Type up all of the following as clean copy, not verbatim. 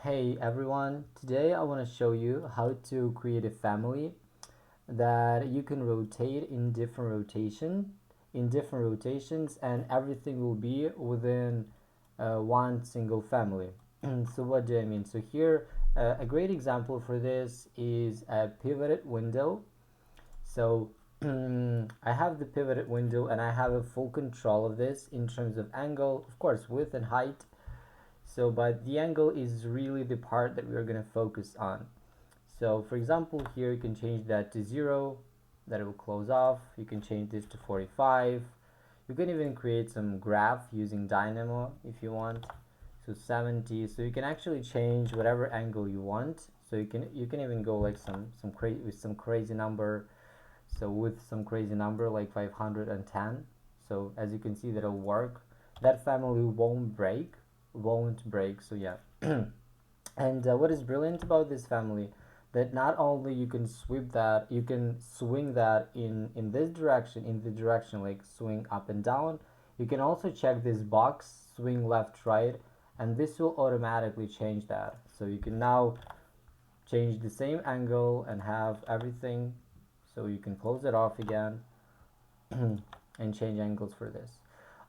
Hey everyone, today I want to show you how to create a family that you can rotate in different rotations, and everything will be within one single family. So what do I mean? So here, a great example for this is a pivoted window. So I have the pivoted window and I have a full control of this in terms of angle, of course, width and height. So, but the angle is really the part that we're going to focus on. So for example, here you can change that to 0, that it will close off. You can change this to 45. You can even create some graph using Dynamo if you want. So 70. So you can actually change whatever angle you want. So you can even go like some crazy with some crazy number. So with some crazy number like 510. So as you can see, that'll work. That family won't break. So yeah. And what is brilliant about this family, that not only you can sweep that, you can swing that in this direction, in the direction like swing up and down. You can also check this box, swing left, right, and this will automatically change that. So you can now change the same angle and have everything. So you can close it off again and change angles for this.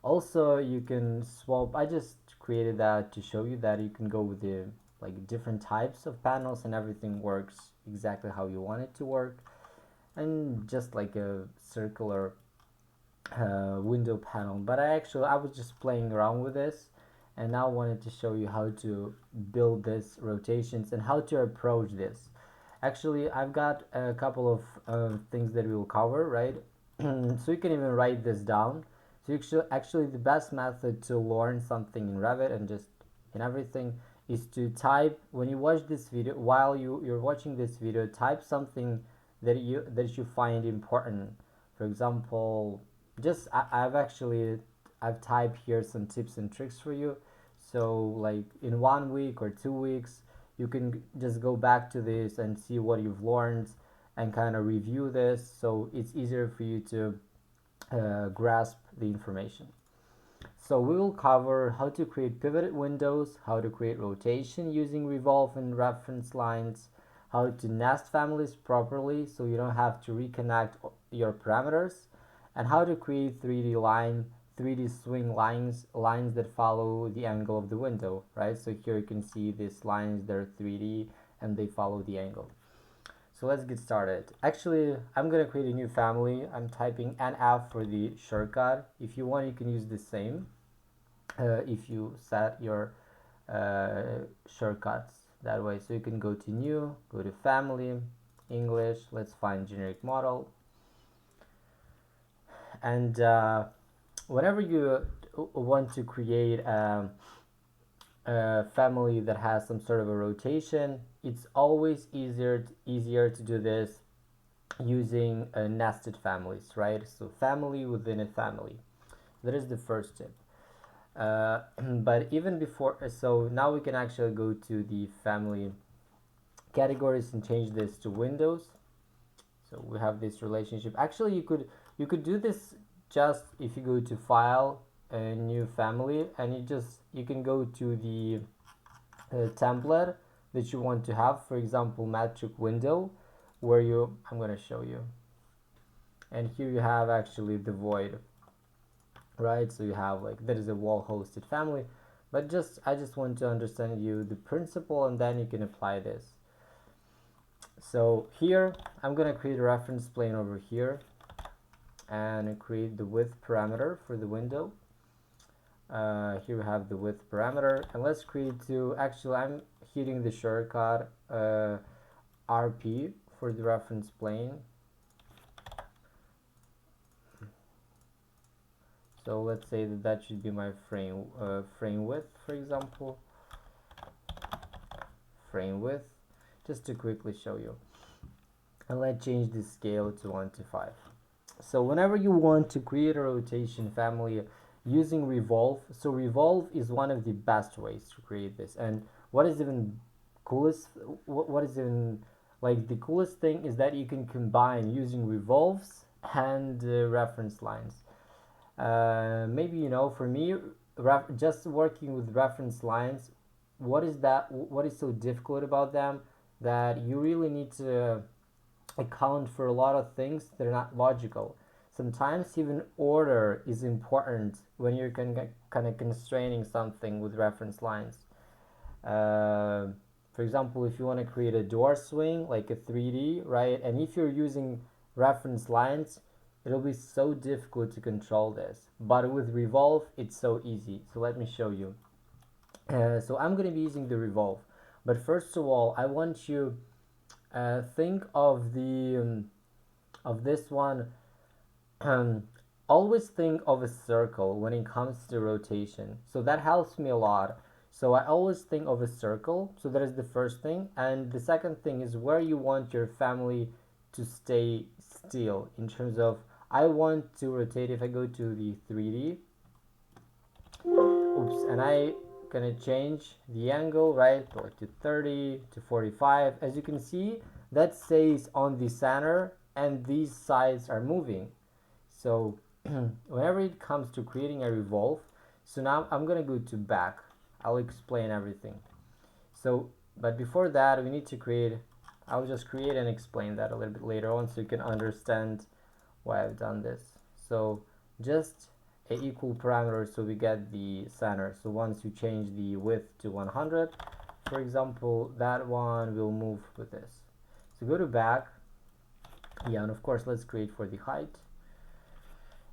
Also, you can swap. I just created that to show you that you can go with the like different types of panels, and everything works exactly how you want it to work. And just like a circular window panel. But I was just playing around with this, and now wanted to show you how to build this rotations and how to approach this. Actually, I've got a couple of things that we will cover, right? So you can even write this down. So actually the best method to learn something in Revit and just in everything is to type, when you watch this video, while you're watching this video, type something that you find important. For example, just I've typed here some tips and tricks for you. So like in 1 week or 2 weeks, you can just go back to this and see what you've learned and kind of review this, so it's easier for you to grasp the information. So we will cover how to create pivoted windows, how to create rotation using revolve and reference lines, how to nest families properly so you don't have to reconnect your parameters, and how to create 3D swing lines that follow the angle of the window, right? So here you can see these lines, they're 3D and they follow the angle. So let's get started. Actually, I'm gonna create a new family. I'm typing NF for the shortcut. If you want, you can use the same if you set your shortcuts that way. So you can go to new, go to family, English, let's find generic model. And whenever you want to create a family that has some sort of a rotation, it's always easier to do this using nested families, right? So family within a family. That is the first tip. But even before, so now we can actually go to the family categories and change this to windows. So we have this relationship. Actually, you could do this just if you go to file, a new family, and you can go to the template that you want to have. For example, metric window, where I'm going to show you. And here you have actually the void, right? So you have like, that is a wall hosted family, but I just want to understand you the principle, and then you can apply this. So here I'm going to create a reference plane over here and create the width parameter for the window. Here we have the width parameter, and let's create two. Actually, I'm hitting the shortcut RP for the reference plane. So let's say that should be my frame width, for example. Frame width, just to quickly show you. And let's change the scale to 1 to 5. So whenever you want to create a rotation family using Revolve, so Revolve is one of the best ways to create this. And what is even coolest, what is even like the coolest thing is that you can combine using revolves and reference lines. Maybe, for me, just working with reference lines what is so difficult about them, that you really need to account for a lot of things that are not logical. Sometimes even order is important when you're kind of constraining something with reference lines. uh, for example, if you want to create a door swing like a 3D, right, and if you're using reference lines, it'll be so difficult to control this. But with Revolve, it's so easy. So let me show you. So I'm going to be using the Revolve. But first of all, I want you think of the of this one. um, Always think of a circle when it comes to rotation. So that helps me a lot. So I always think of a circle. So that is the first thing. And the second thing is where you want your family to stay still in terms of I want to rotate. If I go to the 3D, oops, and I gonna change the angle, right, like to 30 to 45. As you can see, that stays on the center and these sides are moving. So whenever it comes to creating a revolve, so now I'm gonna go to back. I'll explain everything. So, but before that, we need to create, I'll just create and explain that a little bit later on so you can understand why I've done this. So just a equal parameter so we get the center. So once you change the width to 100, for example, that one will move with this. So go to back, yeah, and of course let's create for the height.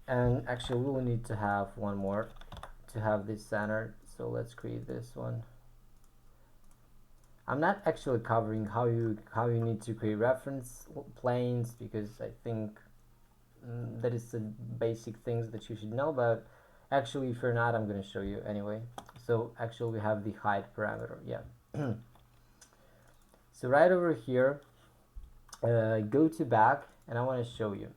And actually we will need to have one more to have this center, so let's create this one. I'm not actually covering how you need to create reference planes, because I think that is the basic things that you should know, but actually if you're not, I'm going to show you anyway. So actually we have the height parameter, yeah. So right over here, go to back, and I want to show you.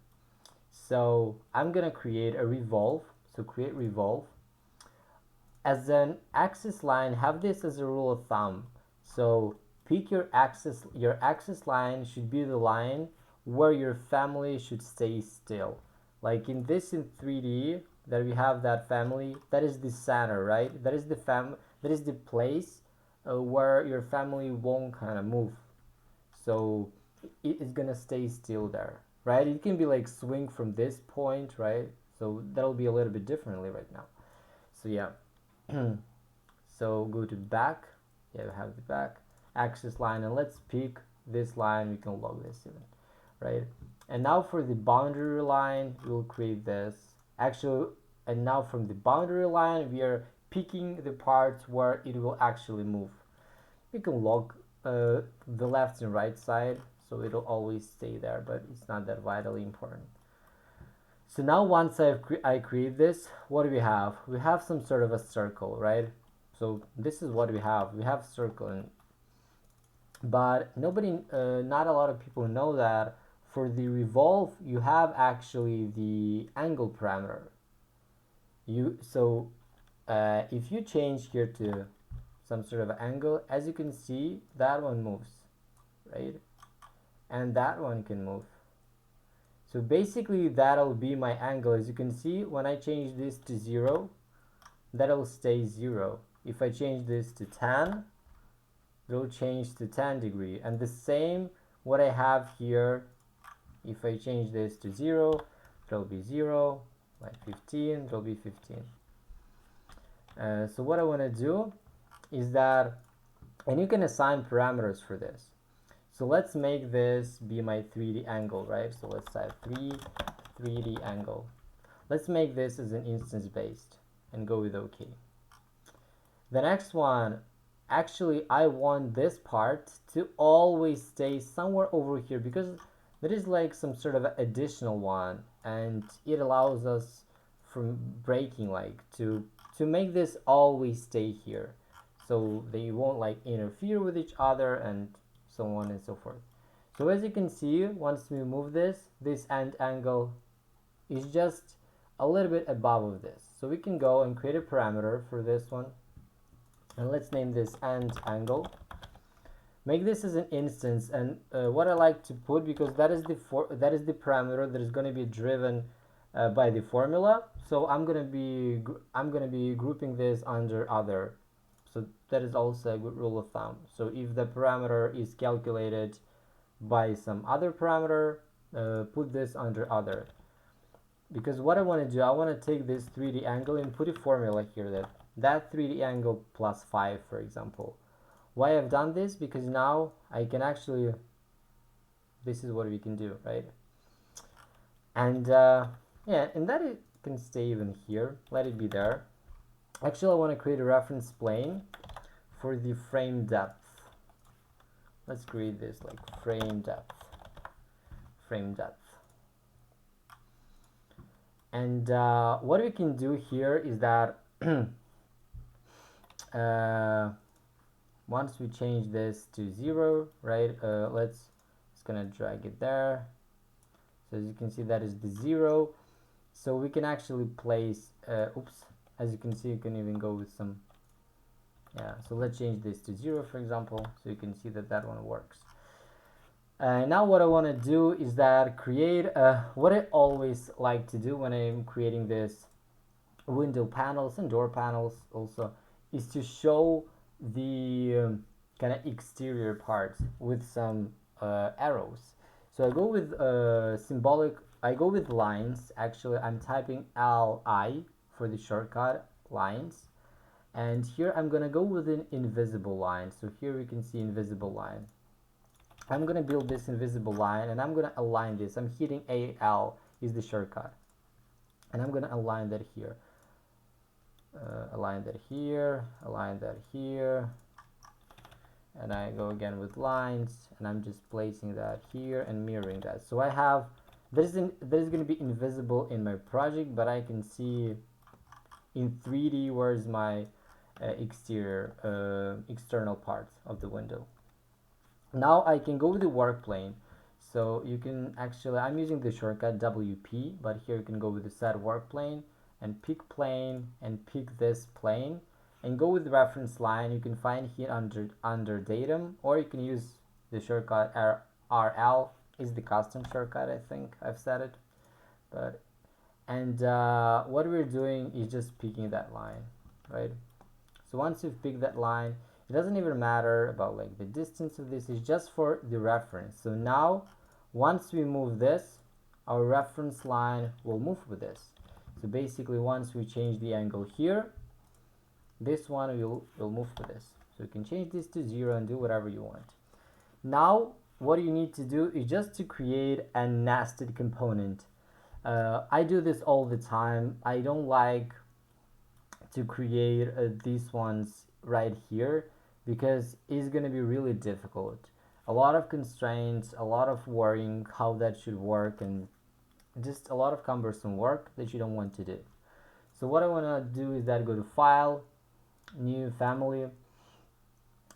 So I'm gonna create a revolve. So create revolve. As an axis line, have this as a rule of thumb. So pick your axis. Your axis line should be the line where your family should stay still. Like in 3D that we have that family, that is the center, right? That is the place where your family won't kind of move. So it is gonna stay still there, right? It can be like swing from this point, right? So that'll be a little bit differently right now. So yeah. So go to back. Yeah, we have the back axis line, and let's pick this line. We can log this even, right? And now for the boundary line, we'll create this. Actually, and now from the boundary line, we are picking the parts where it will actually move. You can log the left and right side, so it'll always stay there, but it's not that vitally important. So now once I create this, what do we have? We have some sort of a circle, right? So this is what we have. We have circle, but not a lot of people know that for the revolve, you have actually the angle parameter. If you change here to some sort of angle, as you can see, that one moves, right? And that one can move. So basically that'll be my angle. As you can see, when I change this to 0, that'll stay 0. If I change this to 10, it'll change to 10 degree. And the same what I have here, if I change this to 0, it'll be 0, like 15, it'll be 15. So what I want to do is that, and you can assign parameters for this. So let's make this be my 3D angle, right? So let's type 3D angle. Let's make this as an instance based and go with OK. The next one, actually I want this part to always stay somewhere over here, because there is like some sort of additional one, and it allows us from breaking, like to make this always stay here, so they won't like interfere with each other and so on and so forth. So as you can see, once we move this end angle is just a little bit above of this. So we can go and create a parameter for this one, and let's name this end angle. Make this as an instance, and what I like to put, because that is the parameter that is going to be driven by the formula. So I'm gonna be grouping this under other. So that is also a good rule of thumb. So if the parameter is calculated by some other parameter, put this under other. Because what I want to do, I want to take this 3D angle and put a formula here that 3D angle plus 5, for example. Why I've done this? Because now I can actually, this is what we can do, right? And yeah, and that it can stay even here, let it be there. Actually, I want to create a reference plane for the frame depth. Let's create this like frame depth. And what we can do here is that once we change this to 0, right, it's gonna drag it there. So as you can see, that is the 0. So we can actually place as you can see, you can even go with some, yeah, so let's change this to 0, for example, so you can see that that one works. Now what I want to do is that create what I always like to do when I'm creating this window panels and door panels also is to show the kind of exterior parts with some arrows. So I go with I go with lines. Actually, I'm typing LI for the shortcut lines, and here I'm gonna go with an invisible line. So here we can see invisible line. I'm gonna build this invisible line and I'm gonna align this. I'm hitting AL is the shortcut, and I'm gonna align that here. Align that here, align that here, and I go again with lines, and I'm just placing that here and mirroring that. So I have this is going to be invisible in my project, but I can see in 3D where's my external part of the window. Now I can go with the work plane. So you can actually, I'm using the shortcut WP, but here you can go with the set work plane and pick plane and pick this plane and go with the reference line. You can find here under datum, or you can use the shortcut RL is the custom shortcut. I think I've set it, but and what we're doing is just picking that line, right? So once you've picked that line, it doesn't even matter about like the distance of this, is just for the reference. So now once we move this, our reference line will move with this. So basically once we change the angle here, this one will move with this. So you can change this to 0 and do whatever you want. Now what you need to do is just to create a nested component. I do this all the time. I don't like to create these ones right here because it's going to be really difficult. A lot of constraints, a lot of worrying how that should work, and just a lot of cumbersome work that you don't want to do. So what I want to do is that go to File, New, Family,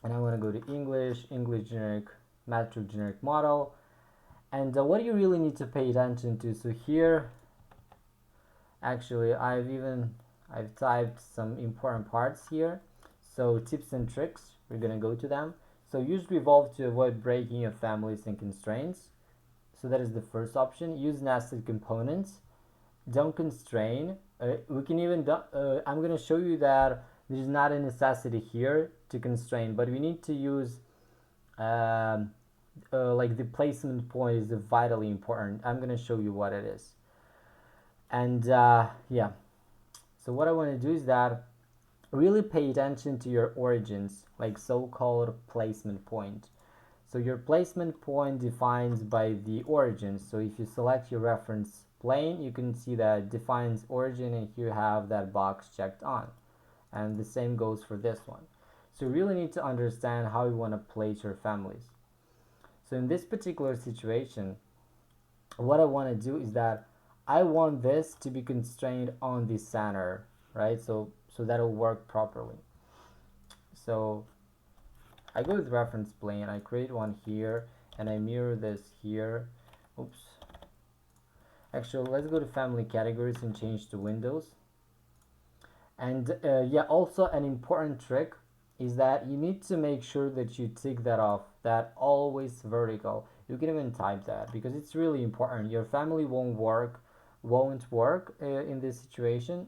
and I want to go to English generic, metric generic model. And what you really need to pay attention to, so here actually I've typed some important parts here. So tips and tricks, we're gonna go to them. So use Revolve to avoid breaking of families and constraints. So that is the first option. Use nested components. Don't constrain. We can even I'm gonna show you that there's not a necessity here to constrain, but we need to use like the placement point is vitally important. I'm gonna show you what it is. And yeah, so what I want to do is that really pay attention to your origins, like so-called placement point. So your placement point defines by the origins. So if you select your reference plane, you can see that it defines origin, and here you have that box checked on. And the same goes for this one. So you really need to understand how you want to place your families. So in this particular situation, what I want to do is that I want this to be constrained on the center, right? So that'll work properly. So I go with reference plane, I create one here, and I mirror this here. Oops. Actually, let's go to family categories and change to windows. And yeah, also an important trick is that you need to make sure that you tick that off, that always vertical. You can even type that because it's really important. Your family won't work in this situation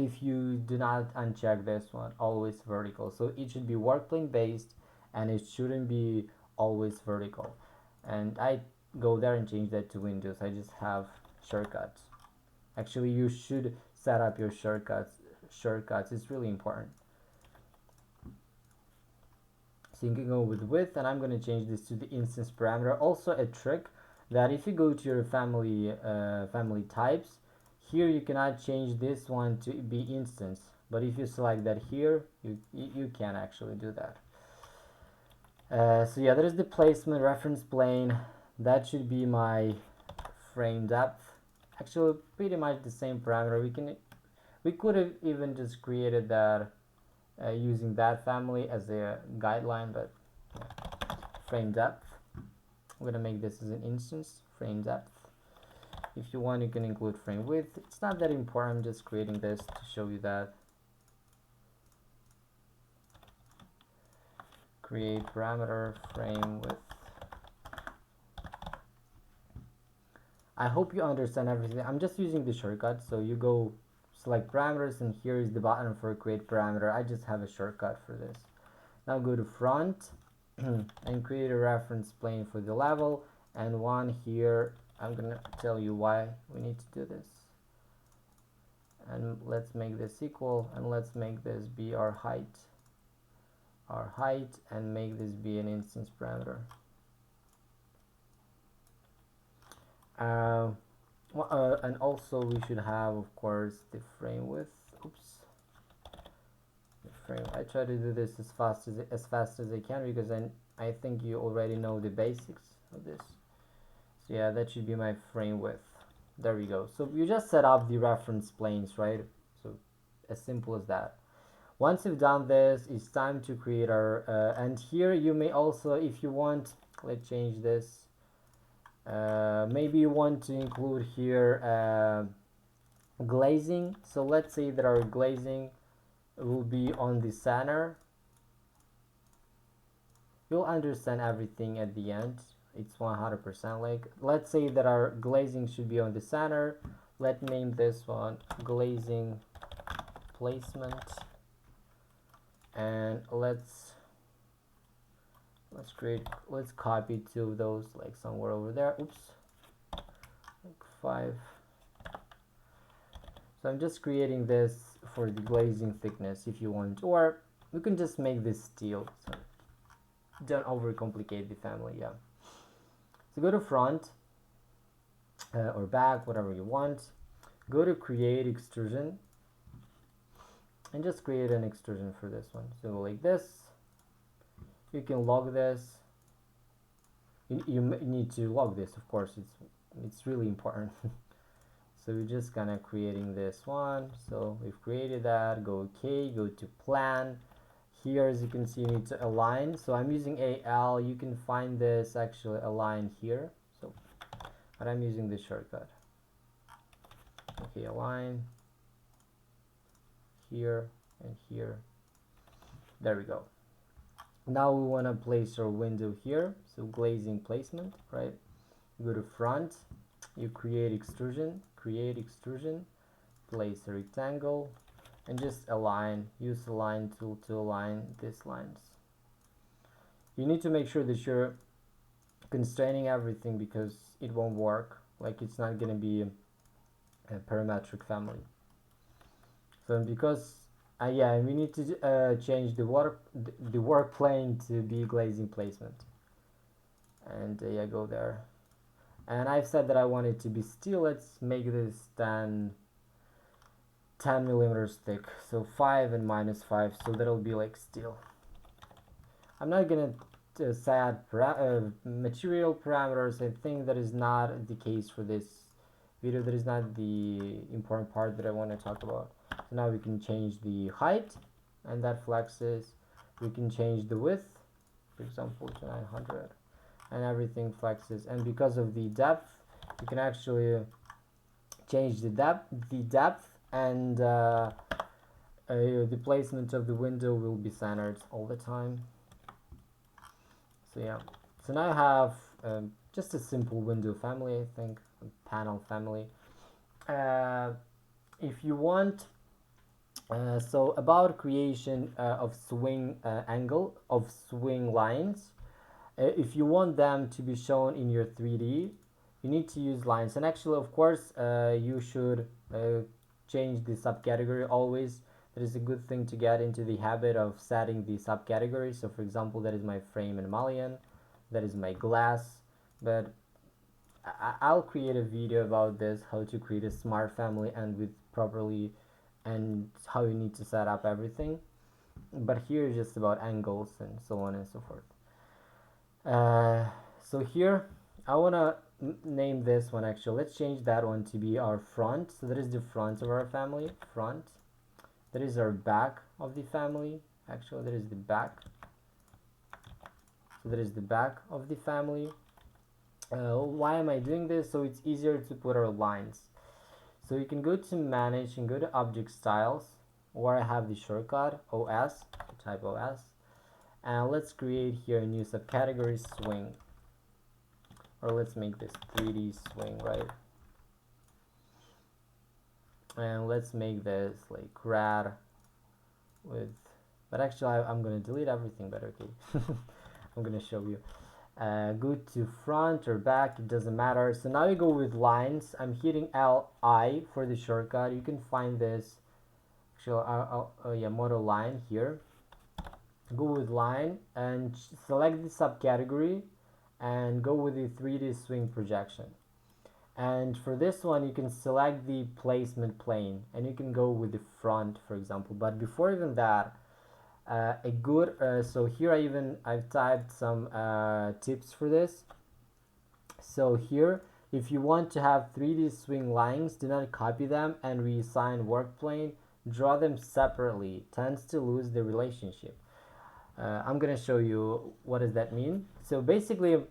if you do not uncheck this one, always vertical. So it should be work plane based, and it shouldn't be always vertical. And I go there and change that to Windows. I just have shortcuts. Actually, you should set up your shortcuts. It's really important. So you can go with width, and I'm going to change this to the instance parameter. Also a trick that if you go to your family types, here you cannot change this one to be instance, but if you select that here, you can actually do that. So yeah, there is the placement reference plane. That should be my frame depth. Actually, pretty much the same parameter. We could have even just created that using that family as a guideline, but yeah. Frame depth. I'm gonna make this as an instance. Frame depth. If you want, you can include frame width. It's not that important. I'm just creating this to show you that. Create parameter frame width. I hope you understand everything. I'm just using the shortcut. So you go select parameters, and here is the button for create parameter. I just have a shortcut for this. Now go to front and create a reference plane for the level, and one here. I'm gonna tell you why we need to do this. And let's make this equal, and let's make this be our height, and make this be an instance parameter. And also we should have, of course, the frame width. Oops. The frame. I try to do this as fast as I can, because I think you already know the basics of this. So yeah, that should be my frame width. There we go. So you just set up the reference planes, right? So as simple as that. Once you've done this, it's time to create our and here you may also, if you want, let's change this. Maybe you want to include here glazing. So let's say that our glazing will be on the center. You'll understand everything at the end. It's 100%. Like, let's say that our glazing should be on the center. Let's name this one glazing placement, and let's copy two of those, like somewhere over there. Oops, like 5. So I'm just creating this for the glazing thickness if you want, or we can just make this steel. So don't overcomplicate the family. Yeah. So go to front or back, whatever you want. Go to create extrusion, and just create an extrusion for this one. So like this. You can log this. You need to log this, of course. It's really important. So we're just gonna creating this one. So we've created that. Go OK. Go to plan. Here, as you can see, you need to align. So I'm using AL. You can find this actually align here. So, but I'm using this shortcut. Okay, align here and here. There we go. Now we want to place our window here. So glazing placement, right? Go to front. You create extrusion. Place a rectangle. And just align, use the align tool to align these lines. You need to make sure that you're constraining everything, because it won't work. Like, it's not going to be a parametric family. So because, yeah, we need to change the work plane to be glazing placement. And yeah, go there. And I've said that I want it to be steel. Let's make this 10 millimeters thick, so 5 and -5, so that'll be like steel. I'm not gonna set material parameters. I think that is not the case for this video. That is not the important part that I want to talk about. So now we can change the height, and that flexes. We can change the width, for example, to 900, and everything flexes. And because of the depth, you can actually change the depth, and the placement of the window will be centered all the time. So yeah, so now I have just a simple window family, I think, a panel family. If you want, So about creation of swing angle of swing lines, if you want them to be shown in your 3D, you need to use lines. And actually, of course, you should change the subcategory always. That is a good thing to get into the habit of setting the subcategory. So for example, that is my frame and mullion, that is my glass. But I'll create a video about this, how to create a smart family and with properly, and how you need to set up everything. But here is just about angles and so on and so forth. So here I want to name this one. Actually, let's change that one to be our front. So that is the front of our family, front. That is our back of the family. Actually, that is the back. So that is the back of the family. Why am I doing this? So it's easier to put our lines. So you can go to manage and go to object styles, where I have the shortcut OS, type OS, and let's create here a new subcategory, swing, or let's make this 3D swing, right? And let's make this like rad with, but actually I'm gonna delete everything, but okay. I'm gonna show you. Go to front or back, it doesn't matter. So now you go with lines. I'm hitting LI for the shortcut. You can find this actually yeah, model line here. Go with line and select the subcategory and go with the 3D swing projection. And for this one you can select the placement plane and you can go with the front, for example. But before even that, a good so here I've typed some tips for this. So here, if you want to have 3D swing lines, do not copy them and reassign work plane. Draw them separately. Tends to lose the relationship. I'm gonna show you what does that mean. So basically,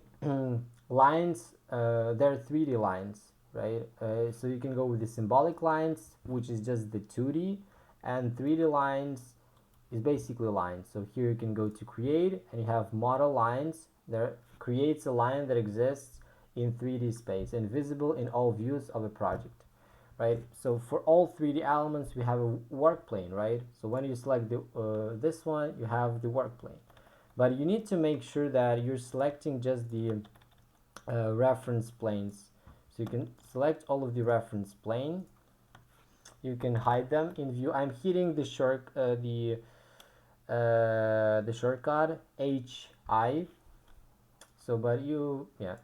lines, they're 3D lines, right? So you can go with the symbolic lines, which is just the 2D, and 3D lines is basically lines. So here you can go to create and you have model lines. There creates a line that exists in 3D space and visible in all views of a project, right? So for all 3D elements we have a work plane, right? So when you select the this one, you have the work plane, but you need to make sure that you're selecting just the reference planes. So you can select all of the reference plane. You can hide them in view. I'm hitting the shortcut HI. So but you, yeah,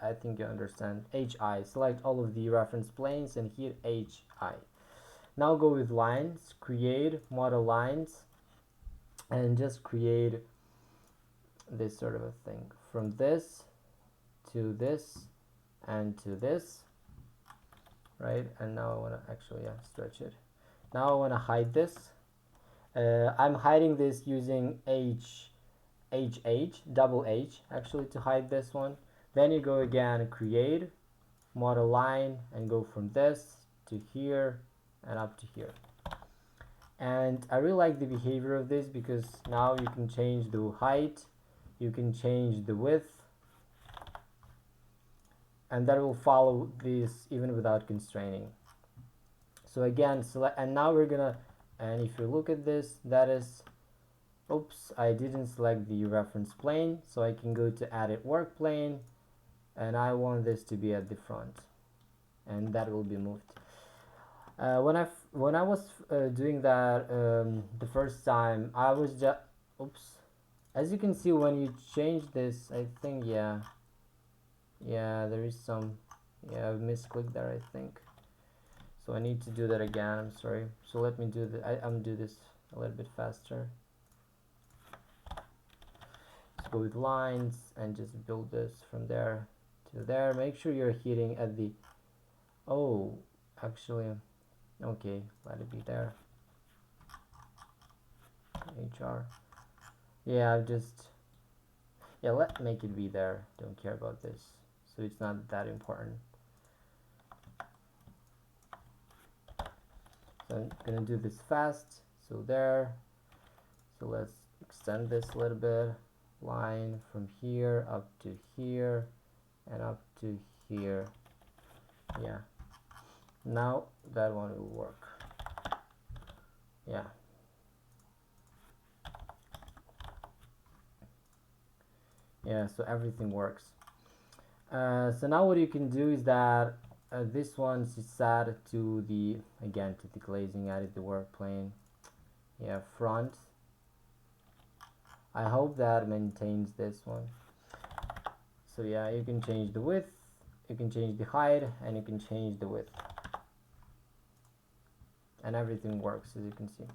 I think you understand. HI, select all of the reference planes and hit HI. Now go with lines, create model lines, and just create this sort of a thing from this to this and to this, right? And now I want to actually, yeah, stretch it. Now I want to hide this. I'm hiding this using double H actually to hide this one. Then you go again, create model line, and go from this to here and up to here. And I really like the behavior of this because now you can change the height, you can change the width, and that will follow this even without constraining. So again, select, and now we're gonna, and if you look at this, that is, oops, I didn't select the reference plane, so I can go to edit work plane, and I want this to be at the front, and that will be moved. When I was doing that the first time, I was just, oops, as you can see, when you change this, I think, yeah, there is some, yeah, I've misclicked there, I think. So I need to do that again, I'm sorry. So let me do the, I'm do this a little bit faster. Let's go with lines and just build this from there to there. Make sure you're hitting at the, oh, actually, okay, let it be there. HR. Yeah, I've just, yeah, let make it be there. Don't care about this. So it's not that important. So I'm gonna do this fast. So there. So let's extend this a little bit. Line from here up to here and up to here. Yeah. Now that one will work. Yeah. Yeah, so everything works. So now what you can do is that this one is set to the, again, to the glazing, added the work plane. Yeah, front. I hope that maintains this one. So yeah, you can change the width, you can change the height, and you can change the width. And everything works, as you can see.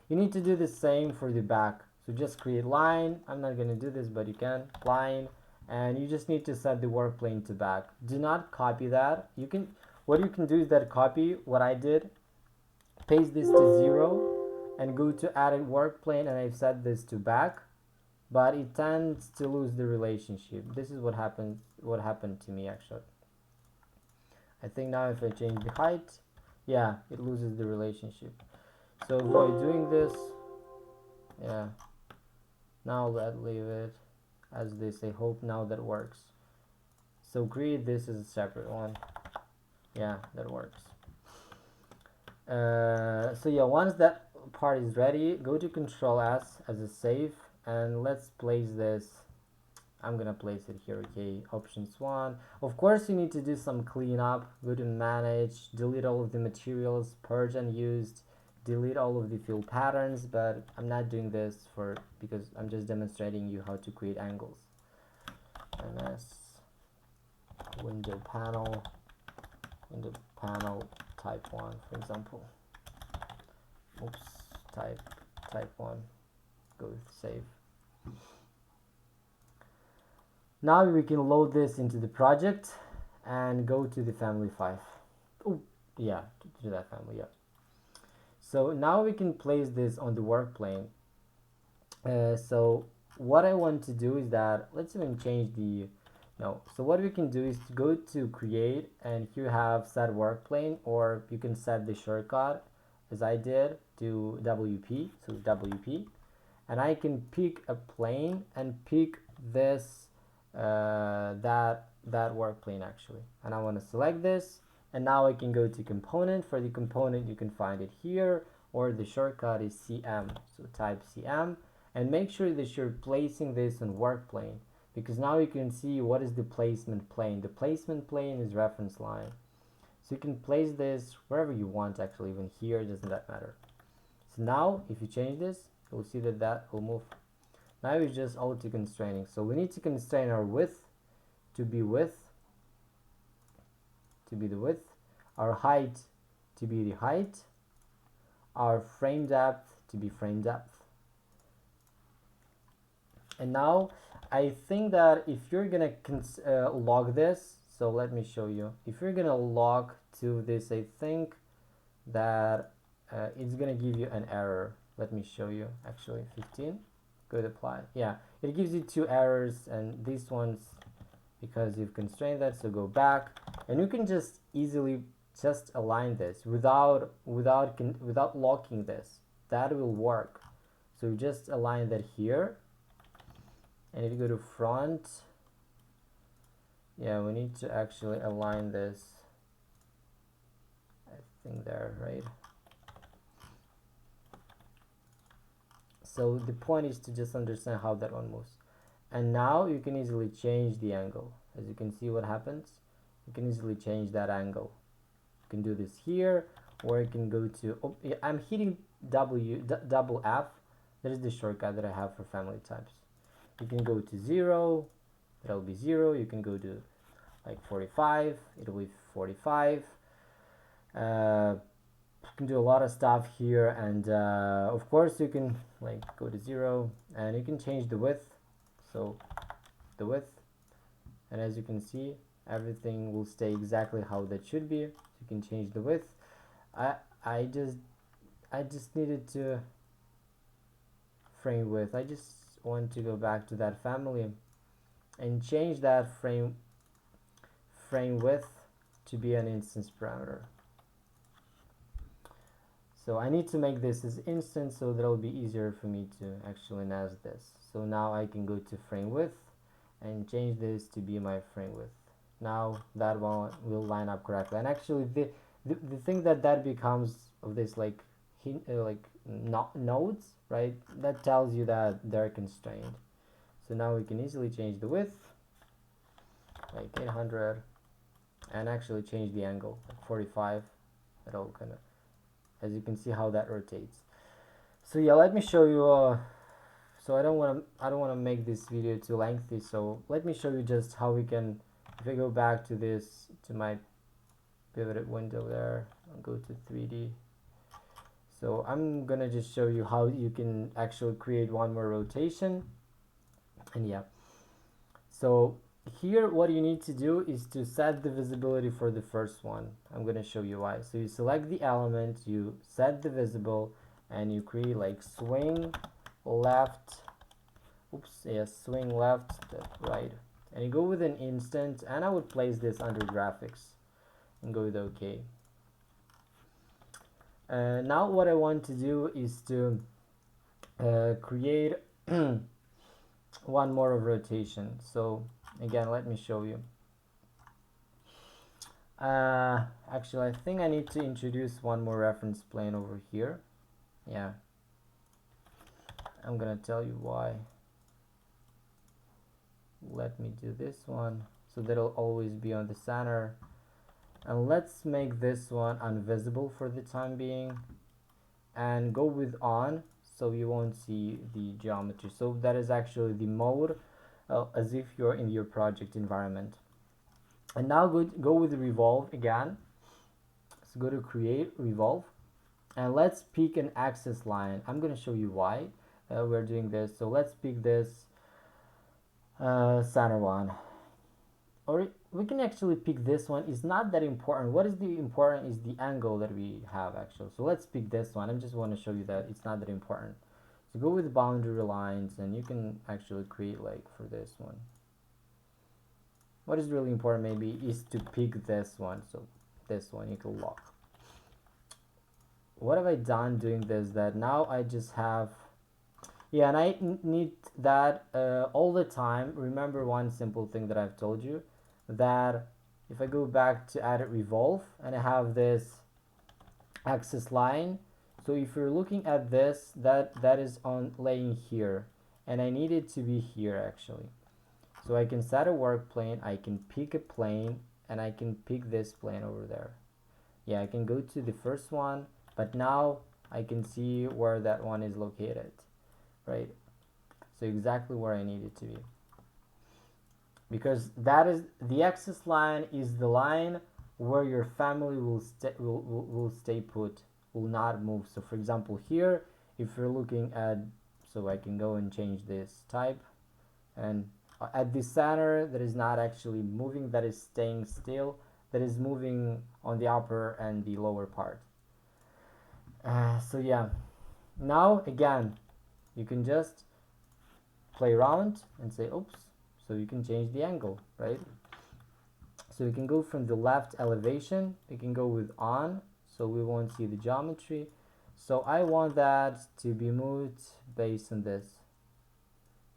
You need to do the same for the back. So just create line. I'm not going to do this, but you can. Line. And you just need to set the work plane to back. Do not copy that. You can, what you can do is that copy what I did, paste this to 0, and go to added work plane, and I've set this to back, but it tends to lose the relationship. This is what happened to me actually. I think now if I change the height, yeah, it loses the relationship. So avoid doing this. Yeah, now let's leave it as this. I hope now that works. So create this as a separate one. Yeah, that works. So yeah, once that part is ready, go to Control S as a save, and let's place this. I'm gonna place it here. Okay, options 1. Of course you need to do some cleanup. Go to manage, delete all of the materials, purge unused, delete all of the fill patterns, but I'm not doing this because I'm just demonstrating you how to create angles. MS window panel type 1, for example. Oops, type 1. Go with save. Now we can load this into the project and go to the family 5. Oh, yeah, to that family, yeah. So now we can place this on the work plane. So what I want to do is that, let's even change the, no. So what we can do is to go to create, and here have set work plane, or you can set the shortcut as I did to WP, so WP, and I can pick a plane and pick this that work plane actually, and I want to select this, and now I can go to component. For the component you can find it here, or the shortcut is CM, so type CM, and make sure that you're placing this on work plane, because now you can see what is the placement plane. The placement plane is reference line, so you can place this wherever you want, actually even here, doesn't that matter. So now if you change this, you'll see that that will move. Now it's just auto constraining. So we need to constrain our width to be width, to be the width, our height to be the height, our frame depth to be frame depth. And now I think that if you're gonna log this, so let me show you. If you're gonna log to this, I think that it's gonna give you an error. Let me show you. Actually, 15. Good, apply. Yeah, it gives you 2 errors, and these ones because you've constrained that. So go back, and you can just easily just align this without locking this. That will work. So you just align that here, and if you go to front, yeah, we need to actually align this, I think there, right? So the point is to just understand how that one moves. And now you can easily change the angle. As you can see what happens, you can easily change that angle. You can do this here, or you can go to, oh, yeah, I'm hitting double F. That is the shortcut that I have for family types. You can go to 0, it'll be 0. You can go to like 45, it'll be 45. You can do a lot of stuff here, and of course you can like go to 0, and you can change the width. So the width, and as you can see, everything will stay exactly how that should be. So you can change the width. I just needed to frame width. I just want to go back to that family and change that frame width to be an instance parameter. So I need to make this as instance, so that'll be easier for me to actually nest this. So now I can go to frame width and change this to be my frame width. Now that one will line up correctly. And actually the thing that becomes of this like nodes, right? That tells you that they're constrained. So now we can easily change the width, like 800, and actually change the angle, like 45. It'll kind of, as you can see how that rotates. So yeah, let me show you. So I don't want to make this video too lengthy. So let me show you just how we can. If I go back to this, to my pivoted window there, I'll go to 3D. So I'm gonna just show you how you can actually create one more rotation. And yeah, so here what you need to do is to set the visibility for the first one. I'm gonna show you why. So you select the element, you set the visible, and you create like swing left, swing left, right, and you go with an instant, and I would place this under graphics and go with OK. Now what I want to do is to create one more of rotation. So again, let me show you. Actually, I think I need to introduce one more reference plane over here. Yeah, I'm gonna tell you why. Let me do this one so that it'll always be on the center, and let's make this one invisible for the time being, and go with on so you won't see the geometry. So that is actually the mode, as if you're in your project environment. And now go with the revolve again. So go to create revolve, and let's pick an axis line. I'm going to show you why we're doing this. So let's pick this center one, or we can actually pick this one. It's not that important. What is the important is the angle that we have actually. So let's pick this one. I just want to show you that it's not that important. So go with boundary lines, and you can actually create like for this one. What is really important maybe is to pick this one. So this one you can lock. What have I done doing this? That now I just have, yeah, and I need that all the time. Remember one simple thing that I've told you, that if I go back to edit revolve and I have this axis line, so if you're looking at this, that is on laying here, and I need it to be here actually. So I can set a work plane, I can pick a plane, and I can pick this plane over there. Yeah, I can go to the first one, but now I can see where that one is located, right? So exactly where I need it to be. Because that is the axis line, is the line where your family will stay put, will not move. So for example here, if you're looking at, so I can go and change this type, and at the center that is not actually moving, that is staying still, that is moving on the upper and the lower part. So yeah, now again you can just play around and say oops, so you can change the angle, right? So you can go from the left elevation, you can go with on, so we won't see the geometry. So I want that to be moved based on this,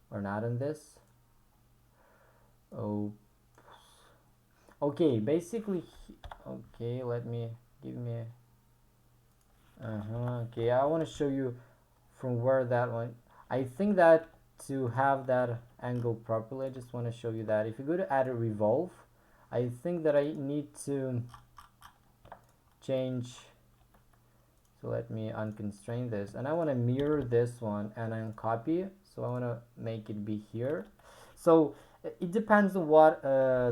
or not on this. Oh, okay, basically, okay, let me, give me, okay, I want to show you from where that one, I think that to have that angle properly, I just want to show you that if you go to edit revolve, I think that I need to change, so let me unconstrain this, and I want to mirror this one and then copy, so I want to make it be here. So it depends on what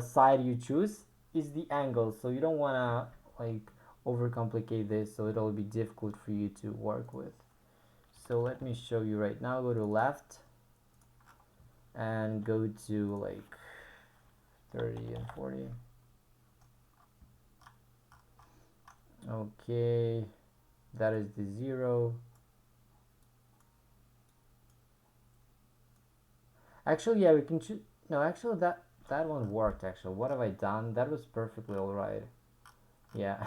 side you choose is the angle, so you don't want to like overcomplicate this, so it'll be difficult for you to work with. So let me show you right now. Go to left and go to like 30 and 40. Okay, that is the 0. Actually, yeah, we can choose. No, actually, that one worked. Actually, what have I done? That was perfectly all right. Yeah,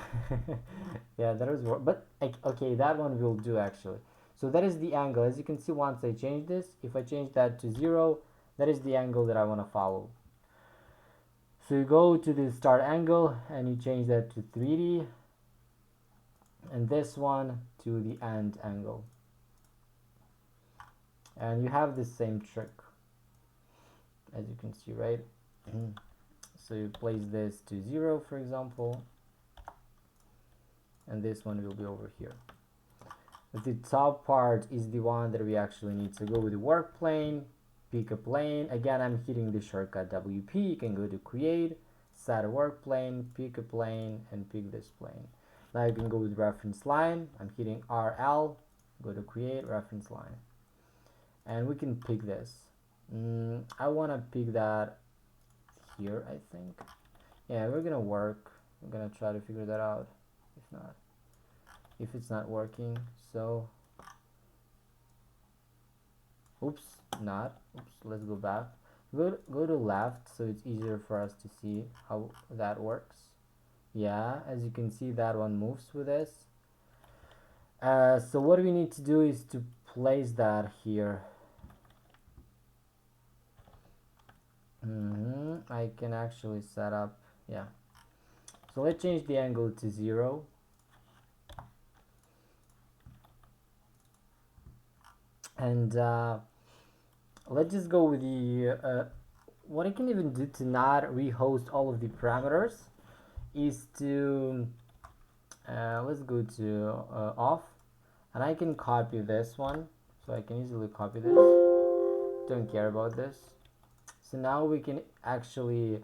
yeah, that was work. But okay, that one will do actually. So that is the angle. As you can see, once I change this, if I change that to 0, that is the angle that I want to follow. So you go to the start angle and you change that to 3D. And this one, to the end angle. And you have the same trick, as you can see, right? So you place this to 0, for example, and this one will be over here. The top part is the one that we actually need to go with the work plane, pick a plane. Again, I'm hitting the shortcut WP. You can go to create, set a work plane, pick a plane, and pick this plane. Now you can go with reference line. I'm hitting RL, go to create reference line, and we can pick this. I want to pick that here, I think. Yeah, we're gonna work. We're gonna try to figure that out. If it's not working, so oops, let's go back. Go to left, so it's easier for us to see how that works. Yeah, as you can see, that one moves with this. So what we need to do is to place that here. I can actually set up, yeah. So let's change the angle to 0. And let's just go with the what I can even do to not rehost all of the parameters is to let's go to off, and I can copy this one, so I can easily copy this. Don't care about this. So now we can actually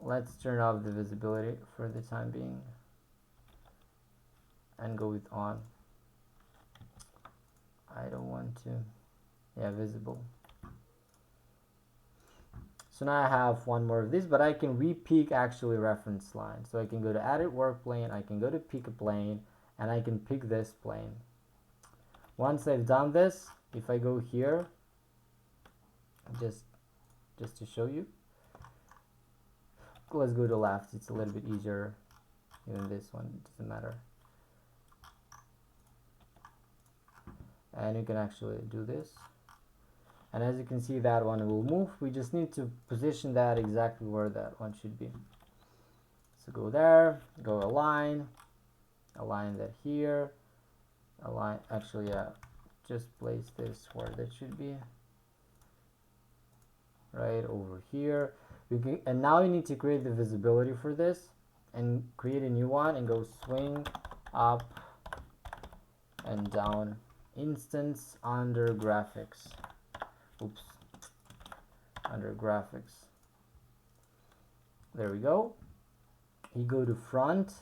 let's turn off the visibility for the time being and go with on. I don't want to, yeah, visible. So now I have one more of this, but I can re-pick actually reference line. So I can go to edit work plane, I can go to pick a plane, and I can pick this plane. Once I've done this, if I go here, just to show you, let's go to left. It's a little bit easier. Even this one, it doesn't matter. And you can actually do this, and as you can see, that one will move. We just need to position that exactly where that one should be. So go there, go align that here, align, actually, yeah, just place this where that should be, right over here. And now you need to create the visibility for this and create a new one and go swing up and down. Instance under graphics. Oops. Under graphics. There we go. You go to front.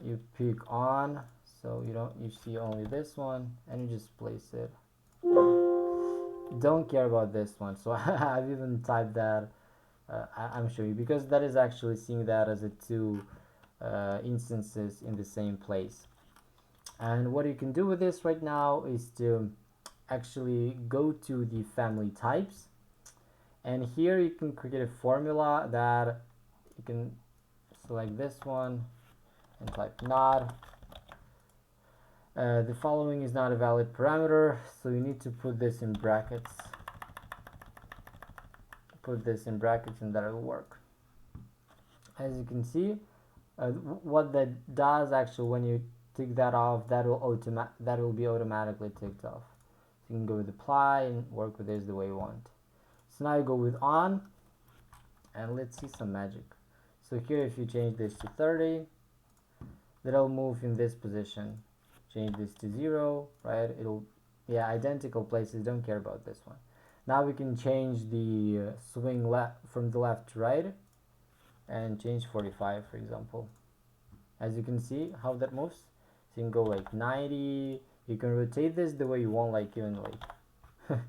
You pick on, so you see only this one, and you just place it. Don't care about this one, so I've even typed that. I'm showing you because that is actually seeing that as a two instances in the same place. And what you can do with this right now is to actually go to the family types, and here you can create a formula that you can select this one and type not. The following is not a valid parameter, so you need to put this in brackets. Put this in brackets and that will work. As you can see, what that does actually, when you tick that off, that will be automatically ticked off. So you can go with apply and work with this the way you want. So now you go with on, and let's see some magic. So here, if you change this to 30, that'll move in this position. Change this to 0, right? It'll, yeah, identical places. Don't care about this one. Now we can change the swing left from the left to right, and change 45, for example. As you can see how that moves. So you can go like 90. You can rotate this the way you want, like even like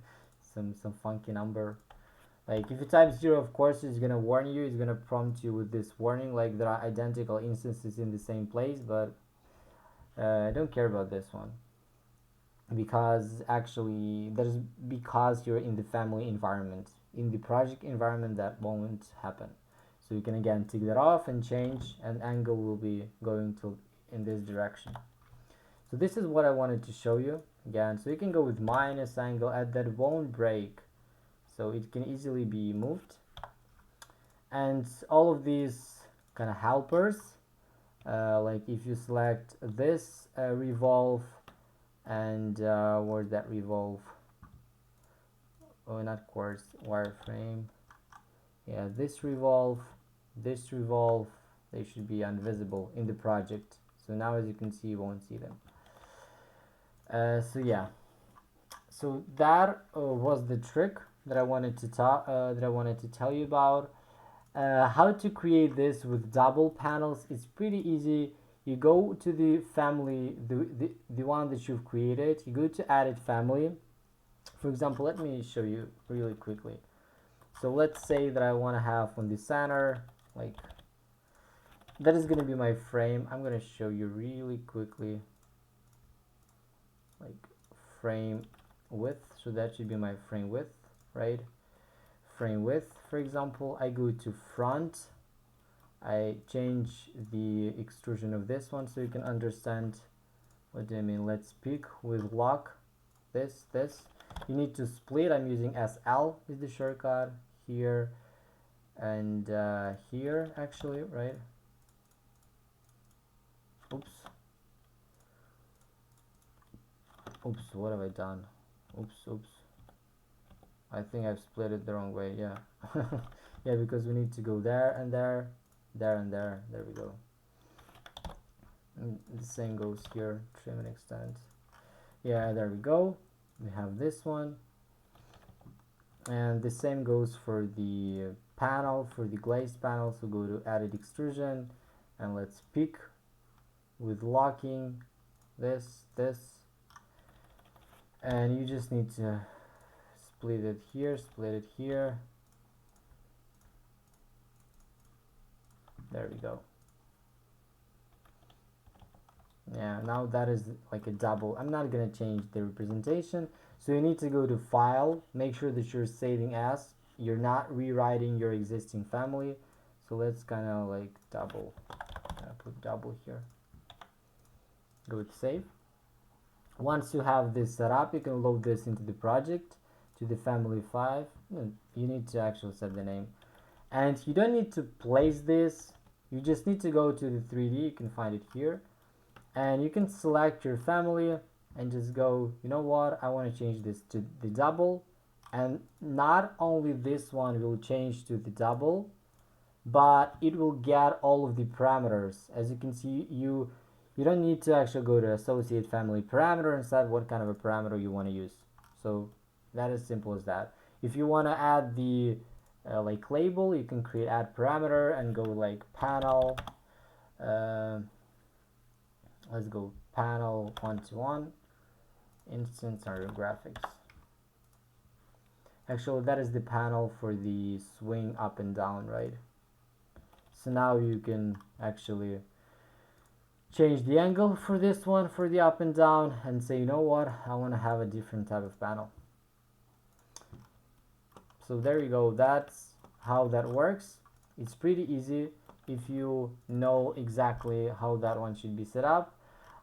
some funky number. Like if you type 0, of course it's gonna warn you. It's gonna prompt you with this warning, like there are identical instances in the same place. But I don't care about this one, because actually because you're in the family environment. In the project environment, that won't happen. So you can again take that off and change, and angle will be going to in this direction. So this is what I wanted to show you again. So you can go with minus angle, and that won't break, so it can easily be moved. And all of these kind of helpers. Like if you select this revolve and where's that revolve? Oh, not course, wireframe. Yeah, this revolve, they should be invisible in the project. So now as you can see, you won't see them. So yeah, so that was the trick that I wanted to tell you about. How to create this with double panels is pretty easy. You go to the family, the one that you've created, you go to edit family. For example, let me show you really quickly. So let's say that I want to have on the center, like that is going to be my frame. I'm going to show you really quickly, like frame width. So that should be my frame width, right? Frame width, for example, I go to front, I change the extrusion of this one so you can understand what do I mean. Let's pick with lock this. You need to split. I'm using SL is the shortcut here and here actually, right? Oops, what have I done? Oops, I think I've split it the wrong way. Yeah. Yeah, because we need to go there and there, and there we go. And the same goes here, trim and extend. Yeah, there we go. We have this one, and the same goes for the panel, for the glazed panel. So go to edit extrusion and let's pick with locking this, and you just need to split it here, there we go. Yeah, now that is like a double. I'm not gonna change the representation, so you need to go to file, make sure that you're saving as, you're not rewriting your existing family. So let's kind of like double, put double here, go to save. Once you have this set up, you can load this into the project, to the family 5. You need to actually set the name, and you don't need to place this, you just need to go to the 3D, you can find it here, and you can select your family and just go, you know what, I want to change this to the double. And not only this one will change to the double, but it will get all of the parameters. As you can see, you don't need to actually go to associate family parameter and set what kind of a parameter you want to use. So that is simple as that. If you want to add the like label, you can create add parameter and go like panel, let's go panel 1-to-1 instance under graphics. Actually, that is the panel for the swing up and down, right? So now you can actually change the angle for this one, for the up and down, and say, you know what, I want to have a different type of panel. So there you go, that's how that works. It's pretty easy if you know exactly how that one should be set up.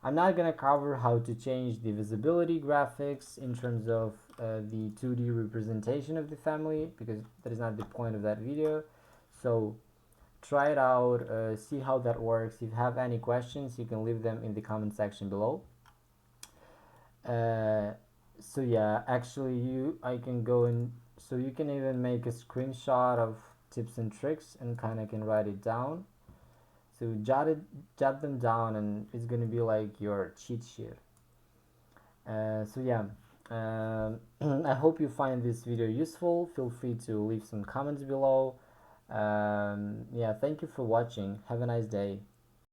I'm not going to cover how to change the visibility graphics in terms of the 2D representation of the family, because that is not the point of that video. So try it out, see how that works. If you have any questions, you can leave them in the comment section below. So yeah, actually I can go in, so you can even make a screenshot of tips and tricks and kind of can write it down. So jot them down, and it's gonna be like your cheat sheet. So yeah, I hope you find this video useful. Feel free to leave some comments below. Yeah, thank you for watching. Have a nice day.